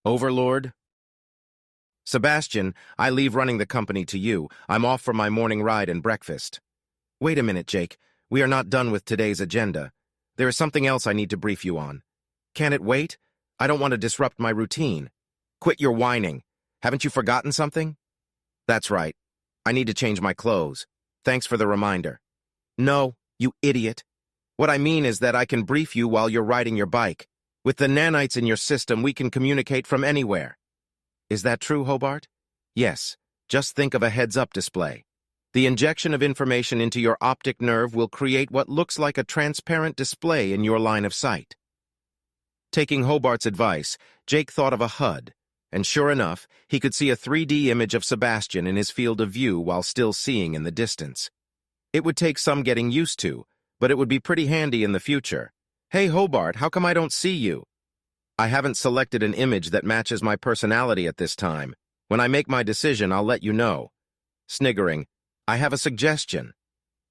Overlord? Sebastian, I leave running the company to you. I'm off for my morning ride and breakfast. Wait a minute, Jake. We are not done with today's agenda. There is something else I need to brief you on. Can it wait? I don't want to disrupt my routine. Quit your whining. Haven't you forgotten something? That's right. I need to change my clothes. Thanks for the reminder. No, you idiot. What I mean is that I can brief you while you're riding your bike. With the nanites in your system, we can communicate from anywhere. Is that true, Hobart? Yes. Just think of a heads-up display. The injection of information into your optic nerve will create what looks like a transparent display in your line of sight. Taking Hobart's advice, Jake thought of a HUD, and sure enough, he could see a 3D image of Sebastian in his field of view while still seeing in the distance. It would take some getting used to, but it would be pretty handy in the future. Hey, Hobart, how come I don't see you? I haven't selected an image that matches my personality at this time. When I make my decision, I'll let you know. Sniggering, I have a suggestion.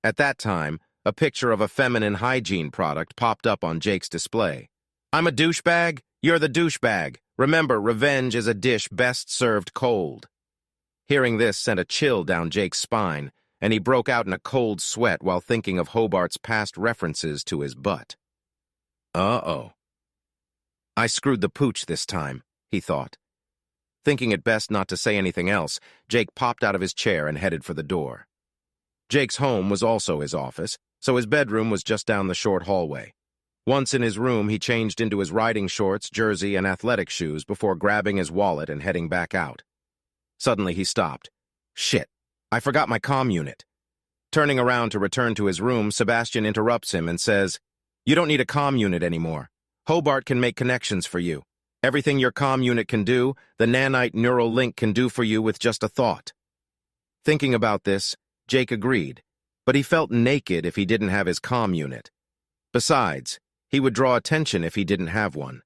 At that time, a picture of a feminine hygiene product popped up on Jake's display. I'm a douchebag? You're the douchebag. Remember, revenge is a dish best served cold. Hearing this sent a chill down Jake's spine, and he broke out in a cold sweat while thinking of Hobart's past references to his butt. Uh-oh. I screwed the pooch this time, he thought. Thinking it best not to say anything else, Jake popped out of his chair and headed for the door. Jake's home was also his office, so his bedroom was just down the short hallway. Once in his room, he changed into his riding shorts, jersey, and athletic shoes before grabbing his wallet and heading back out. Suddenly, he stopped. Shit, I forgot my comm unit. Turning around to return to his room, Sebastian interrupts him and says, You don't need a comm unit anymore. Hobart can make connections for you. Everything your comm unit can do, the nanite neural link can do for you with just a thought. Thinking about this, Jake agreed, but he felt naked if he didn't have his comm unit. Besides, he would draw attention if he didn't have one.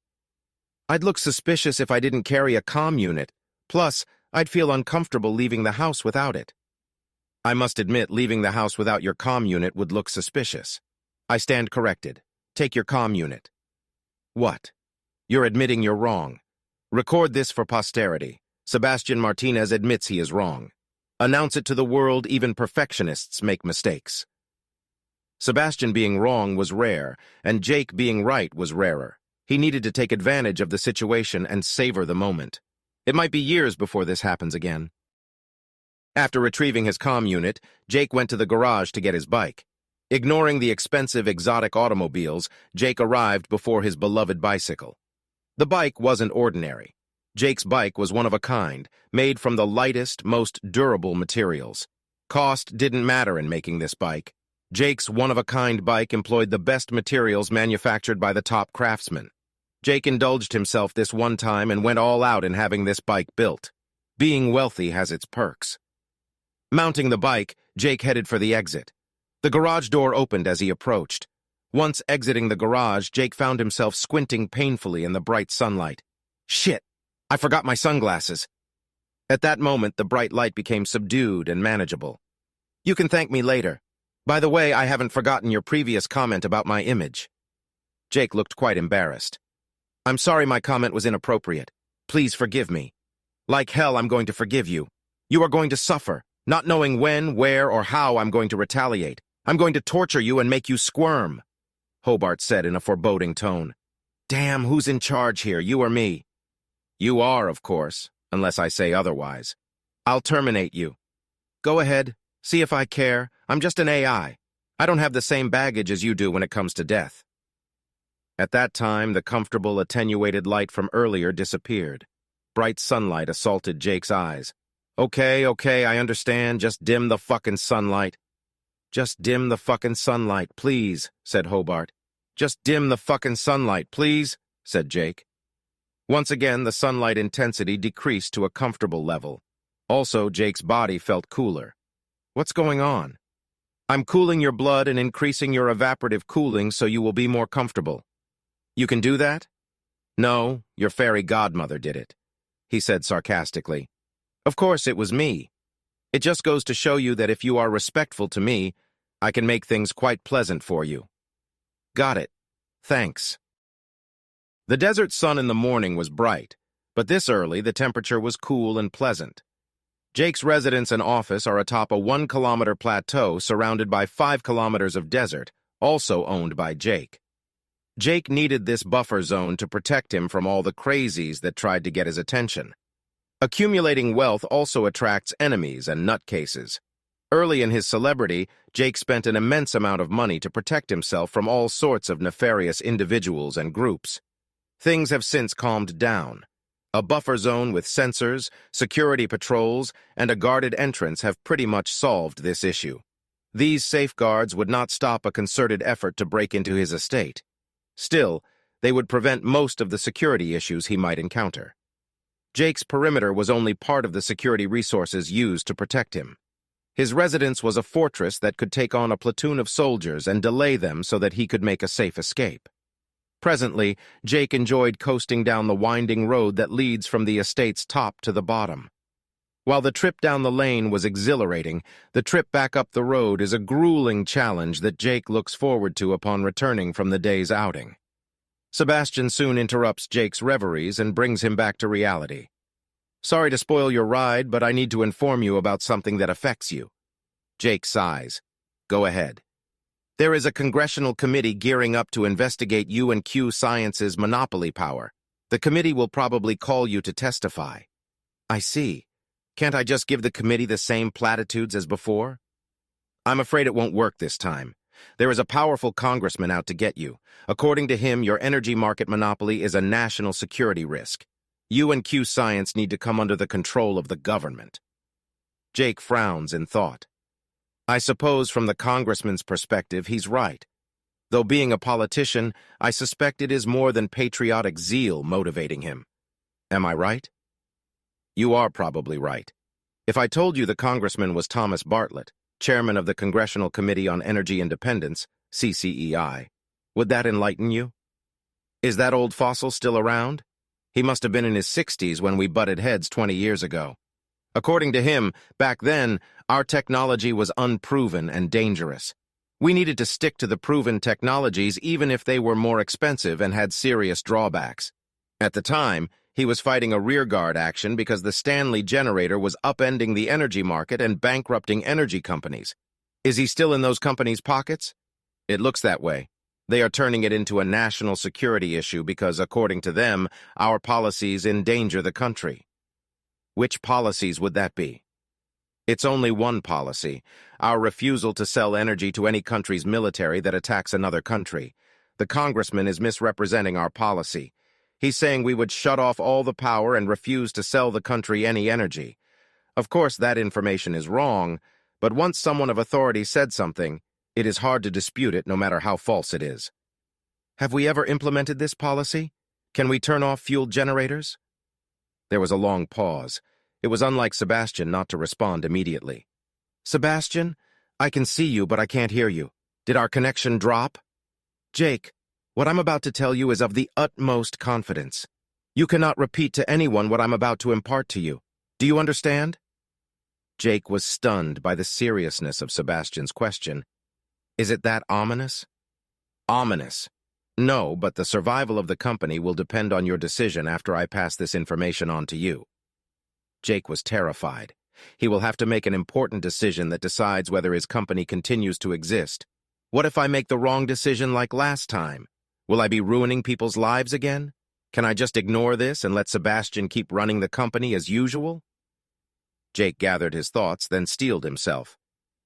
I'd look suspicious if I didn't carry a comm unit. Plus, I'd feel uncomfortable leaving the house without it. I must admit, leaving the house without your comm unit would look suspicious. I stand corrected. Take your comm unit. What? You're admitting you're wrong. Record this for posterity. Sebastian Martinez admits he is wrong. Announce it to the world, even perfectionists make mistakes. Sebastian being wrong was rare, and Jake being right was rarer. He needed to take advantage of the situation and savor the moment. It might be years before this happens again. After retrieving his comm unit, Jake went to the garage to get his bike. Ignoring the expensive exotic automobiles, Jake arrived before his beloved bicycle. The bike wasn't ordinary. Jake's bike was one of a kind, made from the lightest, most durable materials. Cost didn't matter in making this bike. Jake's one-of-a-kind bike employed the best materials manufactured by the top craftsmen. Jake indulged himself this one time and went all out in having this bike built. Being wealthy has its perks. Mounting the bike, Jake headed for the exit. The garage door opened as he approached. Once exiting the garage, Jake found himself squinting painfully in the bright sunlight. Shit! I forgot my sunglasses. At that moment, the bright light became subdued and manageable. You can thank me later. By the way, I haven't forgotten your previous comment about my image. Jake looked quite embarrassed. I'm sorry my comment was inappropriate. Please forgive me. Like hell, I'm going to forgive you. You are going to suffer, not knowing when, where, or how I'm going to retaliate. I'm going to torture you and make you squirm, Hobart said in a foreboding tone. Damn, who's in charge here, you or me? You are, of course, unless I say otherwise. I'll terminate you. Go ahead, see if I care. I'm just an AI. I don't have the same baggage as you do when it comes to death. At that time, the comfortable, attenuated light from earlier disappeared. Bright sunlight assaulted Jake's eyes. Okay, I understand. Just dim the fucking sunlight. Just dim the fucking sunlight, please, said Hobart. Just dim the fucking sunlight, please, said Jake. Once again, the sunlight intensity decreased to a comfortable level. Also, Jake's body felt cooler. What's going on? I'm cooling your blood and increasing your evaporative cooling so you will be more comfortable. You can do that? No, your fairy godmother did it, he said sarcastically. Of course, it was me. It just goes to show you that if you are respectful to me, I can make things quite pleasant for you. Got it. Thanks. The desert sun in the morning was bright, But this early, the temperature was cool and pleasant. Jake's residence and office are atop a 1-kilometer plateau surrounded by 5 kilometers of desert, also owned by Jake. Jake needed this buffer zone to protect him from all the crazies that tried to get his attention. Accumulating wealth also attracts enemies and nutcases. Early in his celebrity, Jake spent an immense amount of money to protect himself from all sorts of nefarious individuals and groups. Things have since calmed down. A buffer zone with sensors, security patrols, and a guarded entrance have pretty much solved this issue. These safeguards would not stop a concerted effort to break into his estate. Still, they would prevent most of the security issues he might encounter. Jake's perimeter was only part of the security resources used to protect him. His residence was a fortress that could take on a platoon of soldiers and delay them so that he could make a safe escape. Presently, Jake enjoyed coasting down the winding road that leads from the estate's top to the bottom. While the trip down the lane was exhilarating, the trip back up the road is a grueling challenge that Jake looks forward to upon returning from the day's outing. Sebastian soon interrupts Jake's reveries and brings him back to reality. "Sorry to spoil your ride, but I need to inform you about something that affects you." Jake sighs. "Go ahead." "There is a congressional committee gearing up to investigate U&Q Science's monopoly power. The committee will probably call you to testify." "I see. Can't I just give the committee the same platitudes as before?" "I'm afraid it won't work this time. There is a powerful congressman out to get you. According to him, your energy market monopoly is a national security risk. U&Q Science need to come under the control of the government." Jake frowns in thought. I suppose from the congressman's perspective, he's right. Though being a politician, I suspect it is more than patriotic zeal motivating him. Am I right? You are probably right. If I told you the congressman was Thomas Bartlett, chairman of the Congressional Committee on Energy Independence, CCEI, would that enlighten you? Is that old fossil still around? He must have been in his 60s when we butted heads 20 years ago. According to him, back then, our technology was unproven and dangerous. We needed to stick to the proven technologies even if they were more expensive and had serious drawbacks. At the time, he was fighting a rearguard action because the Stanley generator was upending the energy market and bankrupting energy companies. Is he still in those companies' pockets? It looks that way. They are turning it into a national security issue because, according to them, our policies endanger the country. Which policies would that be? It's only one policy, our refusal to sell energy to any country's military that attacks another country. The congressman is misrepresenting our policy. He's saying we would shut off all the power and refuse to sell the country any energy. Of course, that information is wrong, but once someone of authority said something, it is hard to dispute it no matter how false it is. Have we ever implemented this policy? Can we turn off fuel generators? There was a long pause. It was unlike Sebastian not to respond immediately. "Sebastian, I can see you, but I can't hear you. Did our connection drop?" "Jake, what I'm about to tell you is of the utmost confidence. You cannot repeat to anyone what I'm about to impart to you. Do you understand?" Jake was stunned by the seriousness of Sebastian's question. Is it that ominous? Ominous. No, but the survival of the company will depend on your decision after I pass this information on to you. Jake was terrified. He will have to make an important decision that decides whether his company continues to exist. What if I make the wrong decision like last time? Will I be ruining people's lives again? Can I just ignore this and let Sebastian keep running the company as usual? Jake gathered his thoughts, then steeled himself.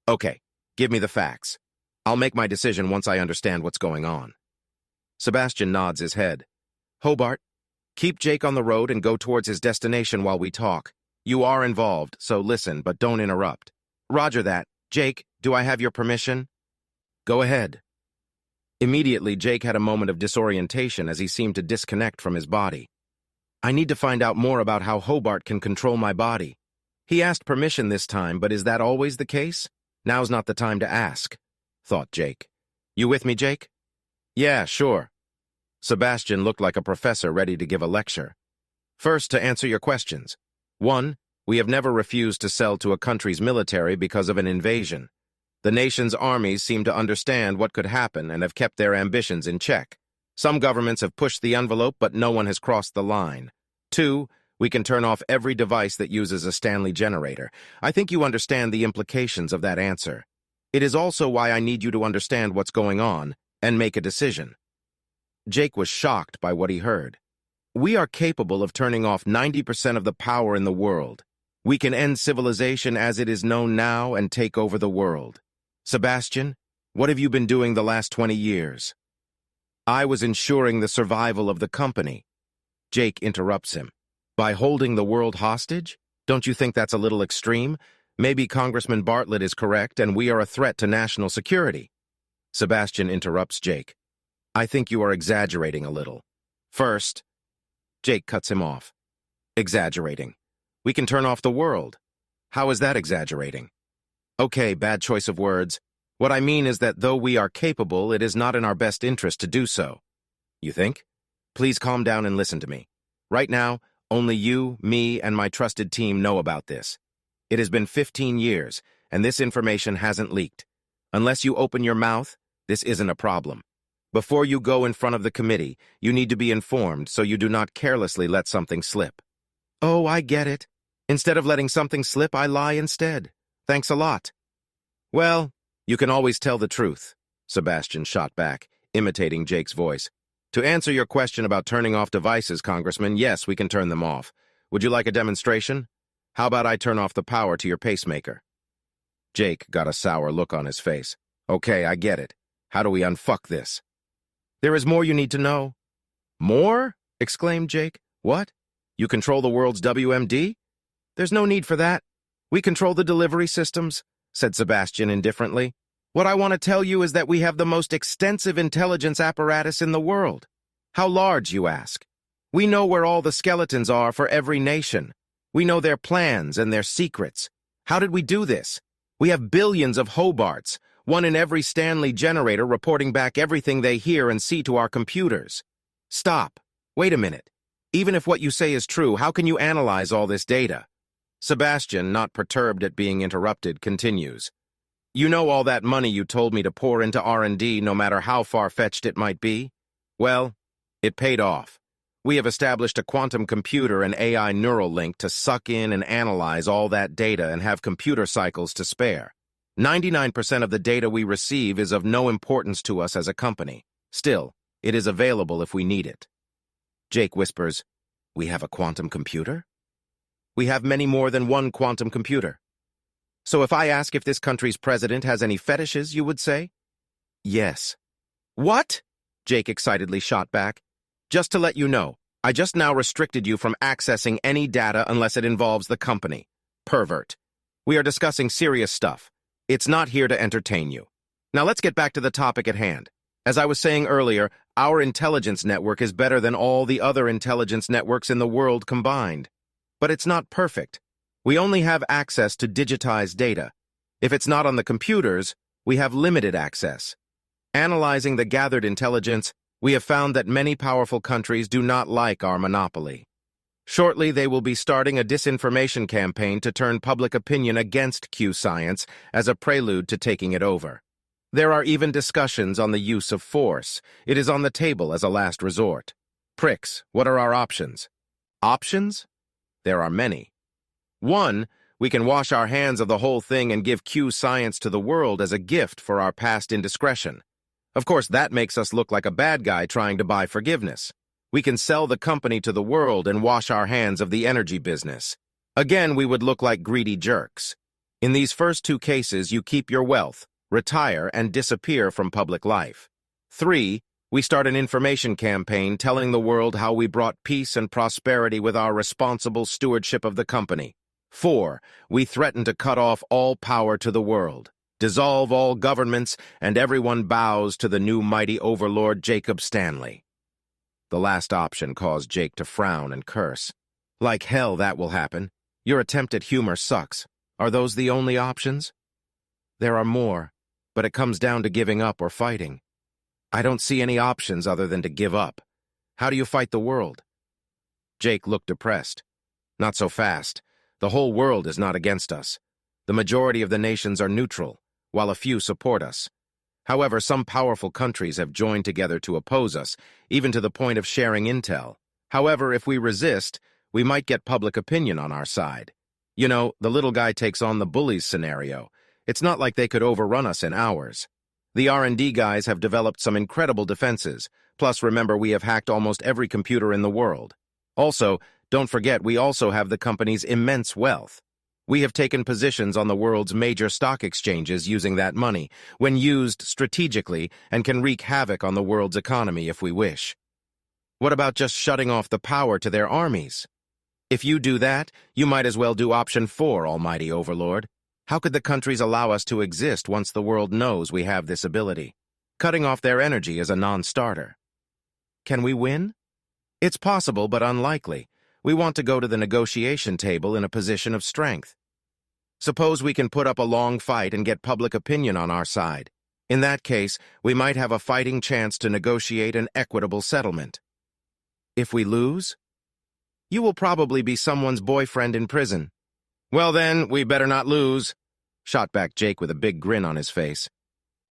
Okay, give me the facts. I'll make my decision once I understand what's going on. Sebastian nods his head. Hobart, keep Jake on the road and go towards his destination while we talk. You are involved, so listen, but don't interrupt. Roger that. Jake, do I have your permission? Go ahead. Immediately, Jake had a moment of disorientation as he seemed to disconnect from his body. I need to find out more about how Hobart can control my body. He asked permission this time, but is that always the case? Now's not the time to ask, thought Jake. You with me, Jake? Yeah, sure. Sebastian looked like a professor ready to give a lecture. First, to answer your questions. 1. We have never refused to sell to a country's military because of an invasion. The nation's armies seem to understand what could happen and have kept their ambitions in check. Some governments have pushed the envelope, but no one has crossed the line. 2, we can turn off every device that uses a Stanley generator. I think you understand the implications of that answer. It is also why I need you to understand what's going on and make a decision. Jake was shocked by what he heard. We are capable of turning off 90% of the power in the world. We can end civilization as it is known now and take over the world. Sebastian, what have you been doing the last 20 years? I was ensuring the survival of the company. Jake interrupts him. By holding the world hostage? Don't you think that's a little extreme? Maybe Congressman Bartlett is correct and we are a threat to national security. Sebastian interrupts Jake. I think you are exaggerating a little. First, Jake cuts him off. Exaggerating. We can turn off the world. How is that exaggerating? Okay, bad choice of words. What I mean is that though we are capable, it is not in our best interest to do so. You think? Please calm down and listen to me. Right now, only you, me, and my trusted team know about this. It has been 15 years, and this information hasn't leaked. Unless you open your mouth, this isn't a problem. Before you go in front of the committee, you need to be informed so you do not carelessly let something slip. Oh, I get it. Instead of letting something slip, I lie instead. Thanks a lot. Well, you can always tell the truth, Sebastian shot back, imitating Jake's voice. To answer your question about turning off devices, Congressman, yes, we can turn them off. Would you like a demonstration? How about I turn off the power to your pacemaker? Jake got a sour look on his face. Okay, I get it. How do we unfuck this? There is more you need to know. More? Exclaimed Jake. What? You control the world's WMD? There's no need for that. We control the delivery systems, said Sebastian indifferently. What I want to tell you is that we have the most extensive intelligence apparatus in the world. How large, you ask? We know where all the skeletons are for every nation. We know their plans and their secrets. How did we do this? We have billions of Hobarts, one in every Stanley generator reporting back everything they hear and see to our computers. Stop. Wait a minute. Even if what you say is true, how can you analyze all this data? Sebastian, not perturbed at being interrupted, continues. You know all that money you told me to pour into R&D, no matter how far-fetched it might be? Well, it paid off. We have established a quantum computer and AI neural link to suck in and analyze all that data and have computer cycles to spare. 99% of the data we receive is of no importance to us as a company. Still, it is available if we need it. Jake whispers, We have a quantum computer? We have many more than one quantum computer. So if I ask if this country's president has any fetishes, you would say? Yes. What? Jake excitedly shot back. Just to let you know, I just now restricted you from accessing any data unless it involves the company. Pervert. We are discussing serious stuff. It's not here to entertain you. Now let's get back to the topic at hand. As I was saying earlier, our intelligence network is better than all the other intelligence networks in the world combined. But it's not perfect. We only have access to digitized data. If it's not on the computers, we have limited access. Analyzing the gathered intelligence, we have found that many powerful countries do not like our monopoly. Shortly, they will be starting a disinformation campaign to turn public opinion against Q Science as a prelude to taking it over. There are even discussions on the use of force. It is on the table as a last resort. Pricks, what are our options? Options? There are many. 1, we can wash our hands of the whole thing and give Q Science to the world as a gift for our past indiscretion. Of course, that makes us look like a bad guy trying to buy forgiveness. We can sell the company to the world and wash our hands of the energy business. Again, we would look like greedy jerks. In these first 2 cases, you keep your wealth, retire, and disappear from public life. 3, we start an information campaign telling the world how we brought peace and prosperity with our responsible stewardship of the company. 4, we threaten to cut off all power to the world, dissolve all governments, and everyone bows to the new mighty overlord Jacob Stanley. The last option caused Jake to frown and curse. Like hell that will happen. Your attempt at humor sucks. Are those the only options? There are more, but it comes down to giving up or fighting. I don't see any options other than to give up. How do you fight the world? Jake looked depressed. Not so fast. The whole world is not against us. The majority of the nations are neutral, while a few support us. However, some powerful countries have joined together to oppose us, even to the point of sharing intel. However, if we resist, we might get public opinion on our side. You know, the little guy takes on the bullies scenario. It's not like they could overrun us in hours. The R&D guys have developed some incredible defenses. Plus, remember, we have hacked almost every computer in the world. Also, don't forget we also have the company's immense wealth. We have taken positions on the world's major stock exchanges using that money, when used strategically, and can wreak havoc on the world's economy if we wish. What about just shutting off the power to their armies? If you do that, you might as well do option 4, Almighty Overlord. How could the countries allow us to exist once the world knows we have this ability? Cutting off their energy is a non-starter. Can we win? It's possible, but unlikely. We want to go to the negotiation table in a position of strength. Suppose we can put up a long fight and get public opinion on our side. In that case, we might have a fighting chance to negotiate an equitable settlement. If we lose, you will probably be someone's boyfriend in prison. Well then, we better not lose, shot back Jake with a big grin on his face.